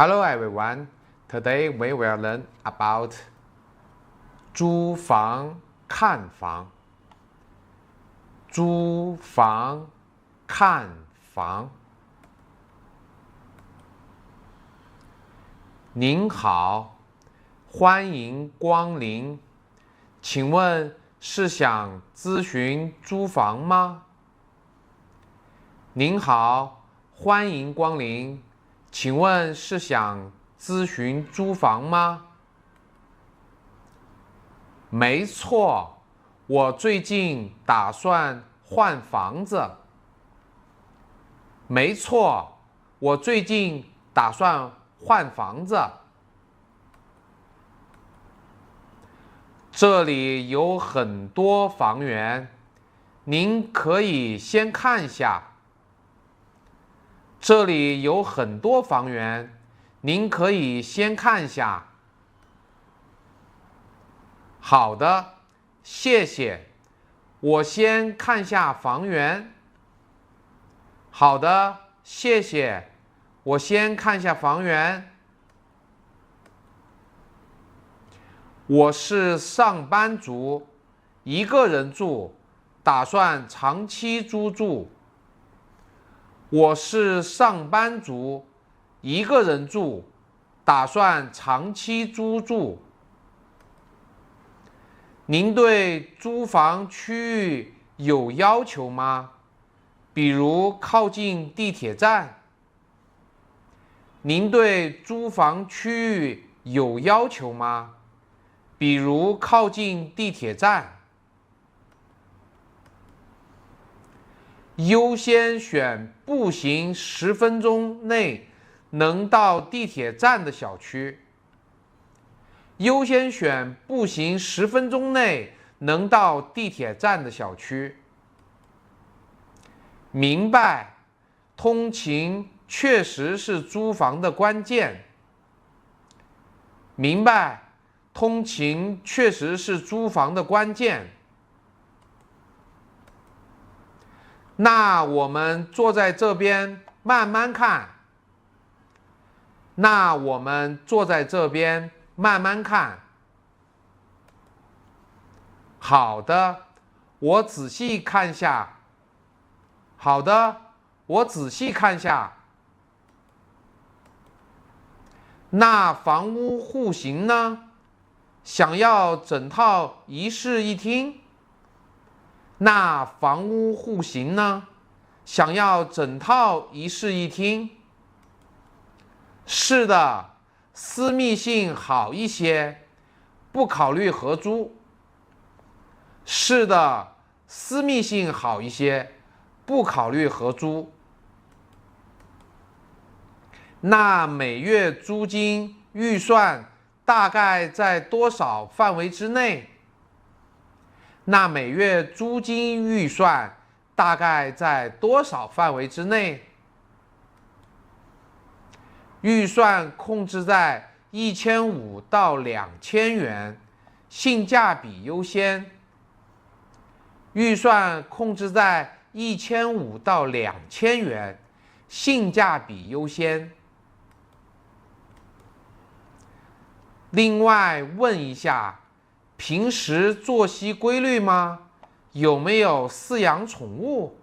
Hello everyone. Today we will learn about 租房看房。租房看房。您好，欢迎光临。请问是想咨询租房吗？您好，欢迎光临。请问是想咨询租房吗？没错，我最近打算换房子。没错，我最近打算换房子。这里有很多房源，您可以先看下。这里有很多房源，您可以先看下。好的，谢谢。我先看下房源。好的，谢谢。我先看下房源。我是上班族，一个人住，打算长期租住。我是上班族，一个人住，打算长期租住。您对租房区域有要求吗？比如靠近地铁站。您对租房区域有要求吗？比如靠近地铁站。优先选步行10分钟内能到地铁站的小区。优先选步行10分钟内能到地铁站的小区。明白，通勤确实是租房的关键。明白，通勤确实是租房的关键。那我们坐在这边慢慢看。那我们坐在这边慢慢看。好的，我仔细看下。好的，我仔细看下。那房屋户型呢？想要整套一室一厅？那房屋户型呢？想要整套一室一厅？是的，私密性好一些，不考虑合租。是的，私密性好一些，不考虑合租。那每月租金预算大概在多少范围之内？那每月租金预算大概在多少范围之内？预算控制在1500到2000元，性价比优先。预算控制在1500到2000元，性价比优先。另外问一下，平时作息规律吗？有没有饲养宠物？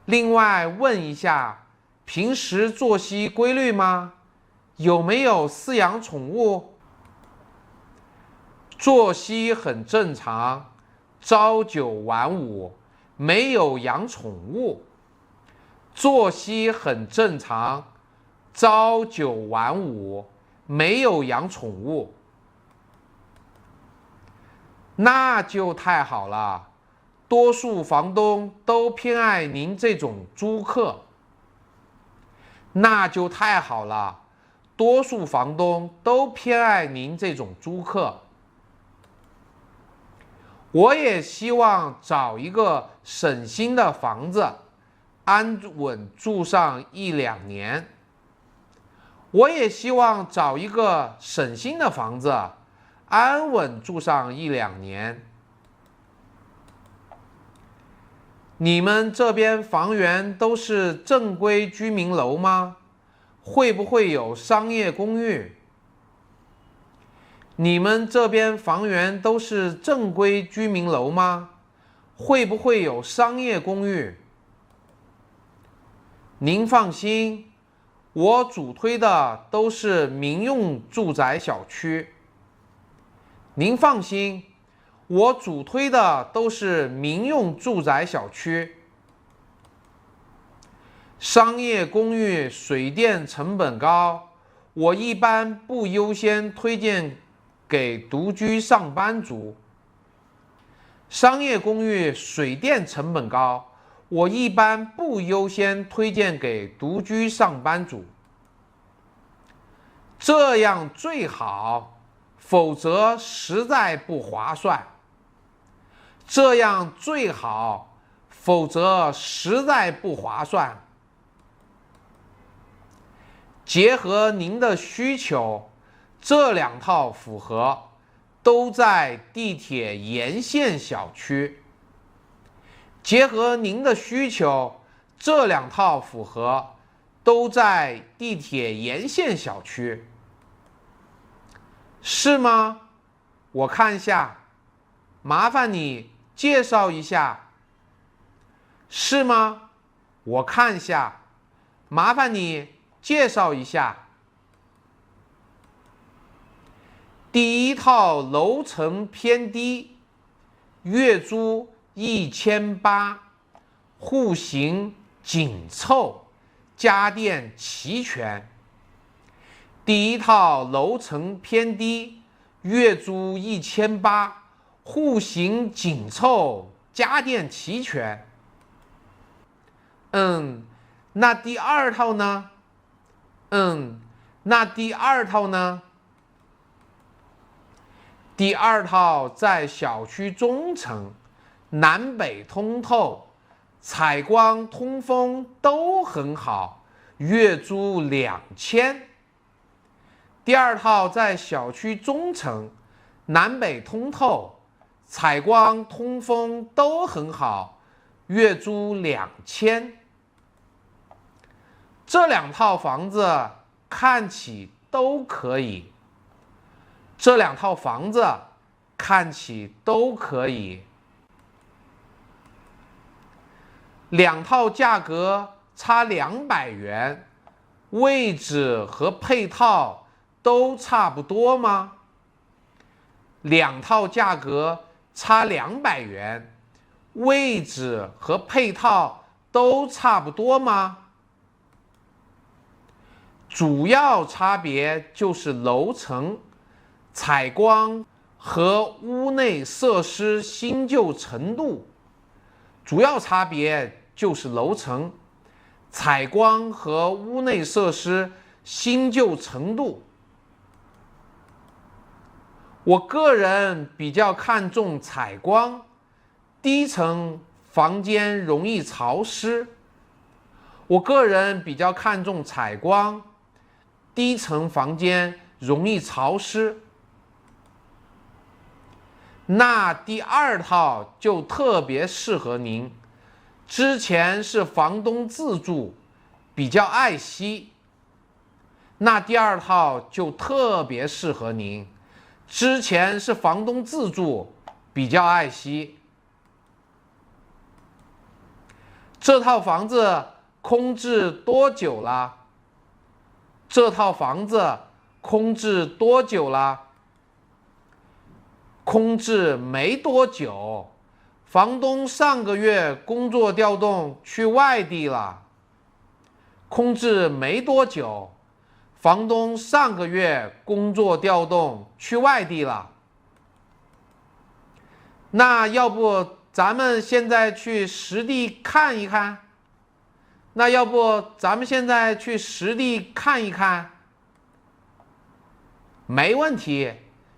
另外问一下，平时作息规律吗？有没有饲养宠物？作息很正常，朝9晚5，没有养宠物。作息很正常，朝9晚5，没有养宠物。那就太好了，多数房东都偏爱您这种租客。那就太好了，多数房东都偏爱您这种租客。我也希望找一个省心的房子，安稳住上1-2年。我也希望找一个省心的房子，安稳住上1-2年。你们这边房源都是正规居民楼吗？会不会有商业公寓？你们这边房源都是正规居民楼吗？会不会有商业公寓？您放心，我主推的都是民用住宅小区。您放心，我主推的都是民用住宅小区。商业公寓水电成本高，我一般不优先推荐给独居上班族。商业公寓水电成本高，我一般不优先推荐给独居上班族。这样最好，否则实在不划算。这样最好，否则实在不划算。结合您的需求，这两套符合，都在地铁沿线小区。结合您的需求，这两套符合，都在地铁沿线小区。是吗？我看一下，麻烦你介绍一下。是吗？我看一下，麻烦你介绍一下。第一套楼层偏低，月租1800，户型紧凑，家电齐全。第一套楼层偏低，月租1800，户型紧凑，家电齐全。那第二套呢？那第二套呢？第二套在小区中层，南北通透，采光通风都很好，月租2000。第二套在小区中层，南北通透，采光通风都很好，月租2000。这两套房子看起都可以，这两套房子看起都可以。两套价格差200元，位置和配套都差不多吗？两套价格差200元，位置和配套都差不多吗？主要差别就是楼层、采光和屋内设施新旧程度。主要差别就是楼层、采光和屋内设施新旧程度。我个人比较看重采光，低层房间容易潮湿。我个人比较看重采光，低层房间容易潮湿。那第二套就特别适合您，之前是房东自住，比较爱惜。那第二套就特别适合您，之前是房东自住，比较爱惜。这套房子空置多久了？这套房子空置多久了？空置没多久，房东上个月工作调动去外地了。空置没多久，房东上个月工作调动去外地了。那要不咱们现在去实地看一看？那要不咱们现在去实地看一看？没问题，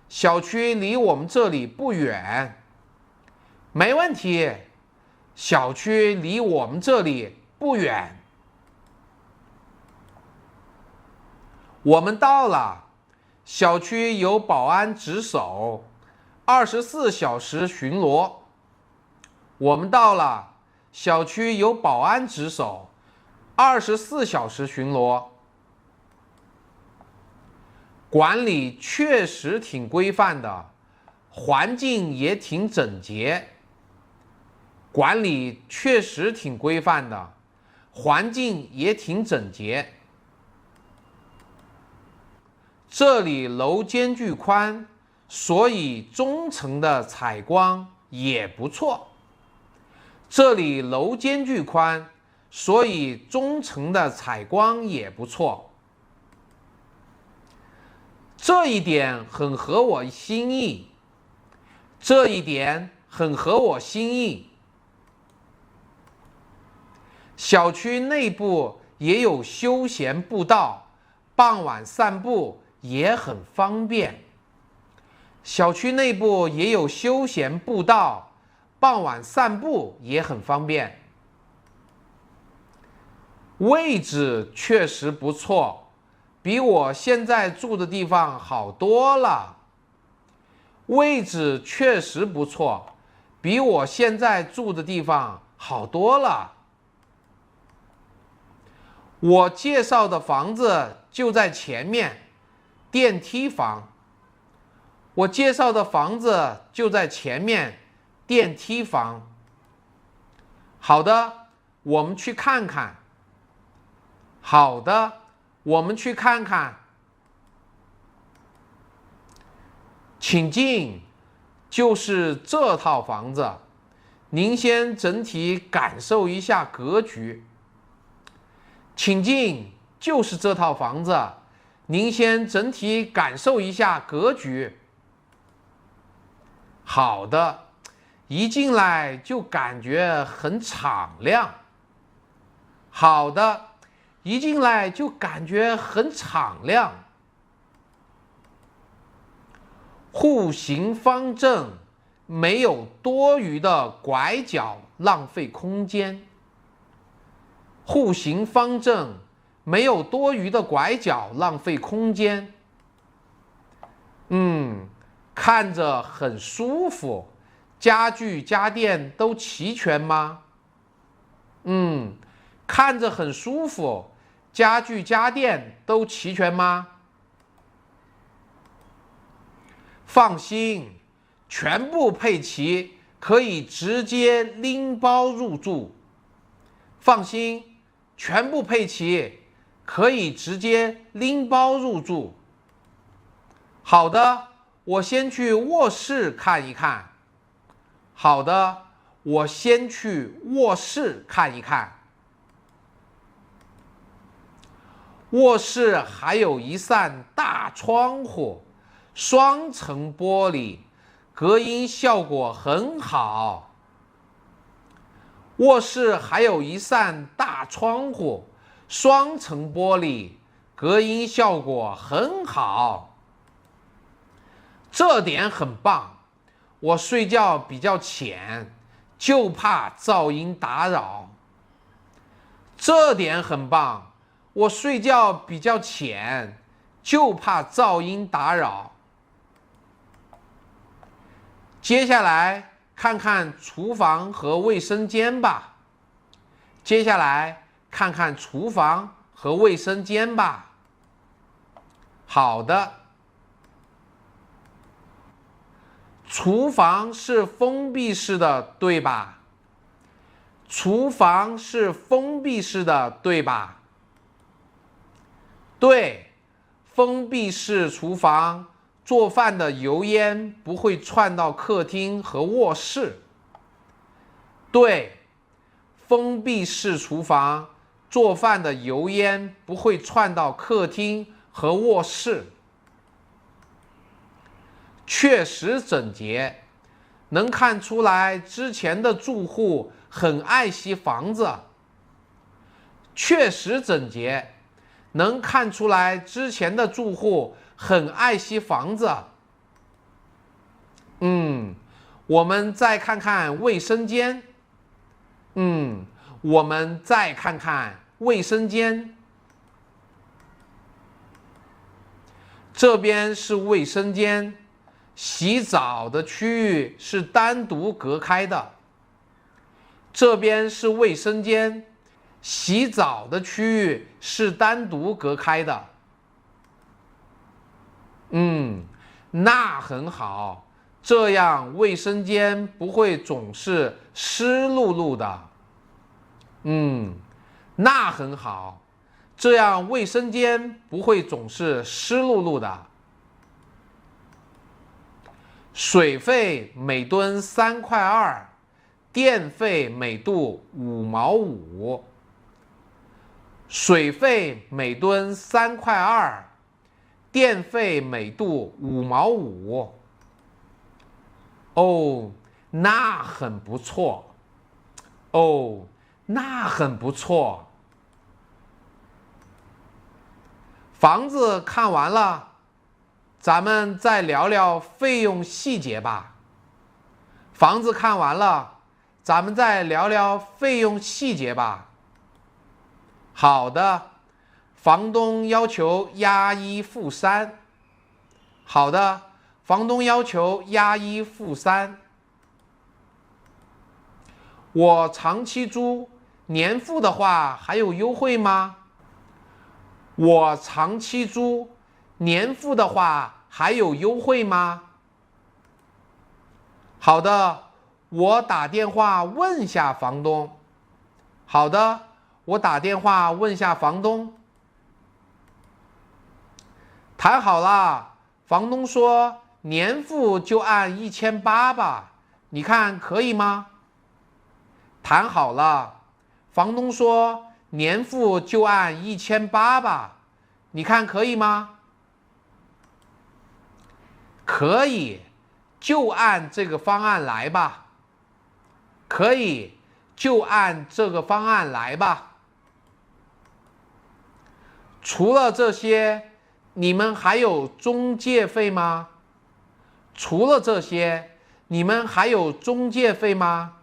小区离我们这里不远。没问题，小区离我们这里不远。我们到了，小区有保安值守，24小时巡逻。我们到了，小区有保安值守，24小时巡逻。管理确实挺规范的，环境也挺整洁。管理确实挺规范的，环境也挺整洁。这里楼间距宽，所以中层的采光也不错。这里楼间距宽，所以中层的采光也不错。这一点很合我心意。这一点很合我心意。小区内部也有休闲步道，傍晚散步也很方便。小区内部也有休闲步道，傍晚散步也很方便。位置确实不错，比我现在住的地方好多了。位置确实不错，比我现在住的地方好多了。我介绍的房子就在前面，电梯房。我介绍的房子就在前面，电梯房。好的，我们去看看。好的，我们去看看。请进，就是这套房子。您先整体感受一下格局。请进，就是这套房子。您先整体感受一下格局。好的，一进来就感觉很敞亮。好的，一进来就感觉很敞亮。户型方正，没有多余的拐角，浪费空间。户型方正，没有多余的拐角，浪费空间。看着很舒服。家具家电都齐全吗？看着很舒服。家具家电都齐全吗？放心，全部配齐，可以直接拎包入住。放心，全部配齐，可以直接拎包入住。好的，我先去卧室看一看。好的，我先去卧室看一看。卧室还有一扇大窗户，双层玻璃，隔音效果很好。卧室还有一扇大窗户，双层玻璃，隔音效果很好。这点很棒。我睡觉比较浅，就怕噪音打扰。这点很棒。我睡觉比较浅，就怕噪音打扰。接下来看看厨房和卫生间吧。接下来看看厨房和卫生间吧。好的。厨房是封闭式的，对吧？厨房是封闭式的，对吧？对，封闭式厨房，做饭的油烟不会窜到客厅和卧室。对，封闭式厨房，做饭的油烟不会窜到客厅和卧室。确实整洁，能看出来之前的住户很爱惜房子。确实整洁，能看出来之前的住户很爱惜房子。我们再看看卫生间。我们再看看卫生间。这边是卫生间。洗澡的区域是单独隔开的。这边是卫生间，洗澡的区域是单独隔开的。那很好，这样卫生间不会总是湿漉漉的。那很好，这样卫生间不会总是湿漉漉的。水费每吨3.2块，电费每度5毛5。水费每吨3.2块，电费每度5毛5。哦，那很不错。哦，那很不错。房子看完了，咱们再聊聊费用细节吧。房子看完了，咱们再聊聊费用细节吧。好的，房东要求押1付3。好的，房东要求押1付3。我长期租，年付的话还有优惠吗？我长期租，年付的话还有优惠吗？好的，我打电话问下房东。好的，我打电话问下房东。谈好了，房东说年付就按1800吧，你看可以吗？谈好了，房东说年付就按1800吧，你看可以吗？可以，就按这个方案来吧。可以，就按这个方案来吧。除了这些，你们还有中介费吗？除了这些，你们还有中介费吗？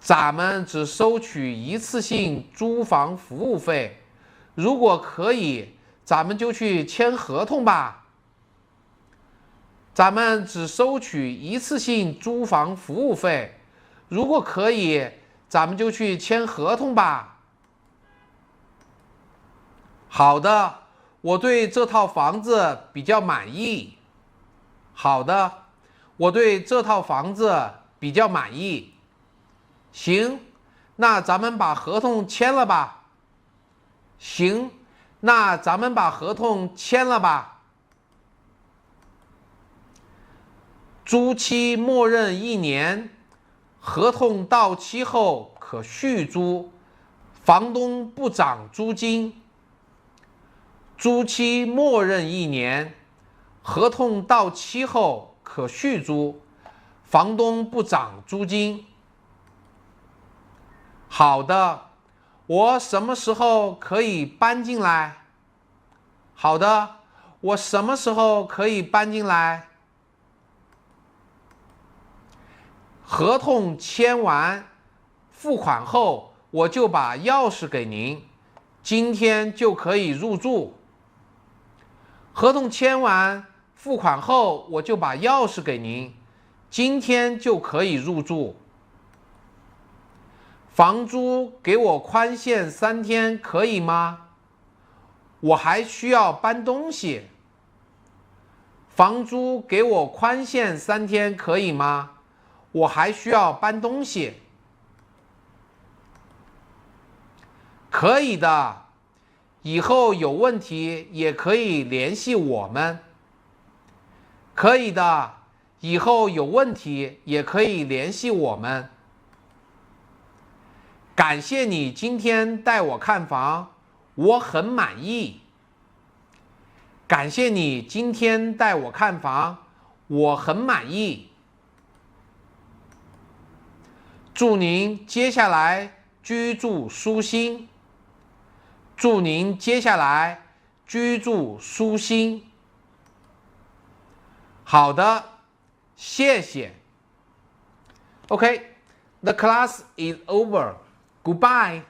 咱们只收取一次性租房服务费，如果可以，咱们就去签合同吧。咱们只收取一次性租房服务费，如果可以，咱们就去签合同吧。好的，我对这套房子比较满意。好的，我对这套房子比较满意。行，那咱们把合同签了吧。行，那咱们把合同签了吧。租期默认1年，合同到期后可续租，房东不涨租金。租期默认1年，合同到期后可续租，房东不涨租金。好的，我什么时候可以搬进来？好的，我什么时候可以搬进来？合同签完，付款后，我就把钥匙给您，今天就可以入住。合同签完，付款后，我就把钥匙给您，今天就可以入住。房租给我宽限3天，可以吗？我还需要搬东西。房租给我宽限3天，可以吗？我还需要搬东西。可以的，以后有问题也可以联系我们。可以的，以后有问题也可以联系我们。感谢你今天带我看房，我很满意。感谢你今天带我看房，我很满意。祝您接下来居住舒心。祝您接下来居住舒心。好的，谢谢。Okay, the class is over. Goodbye.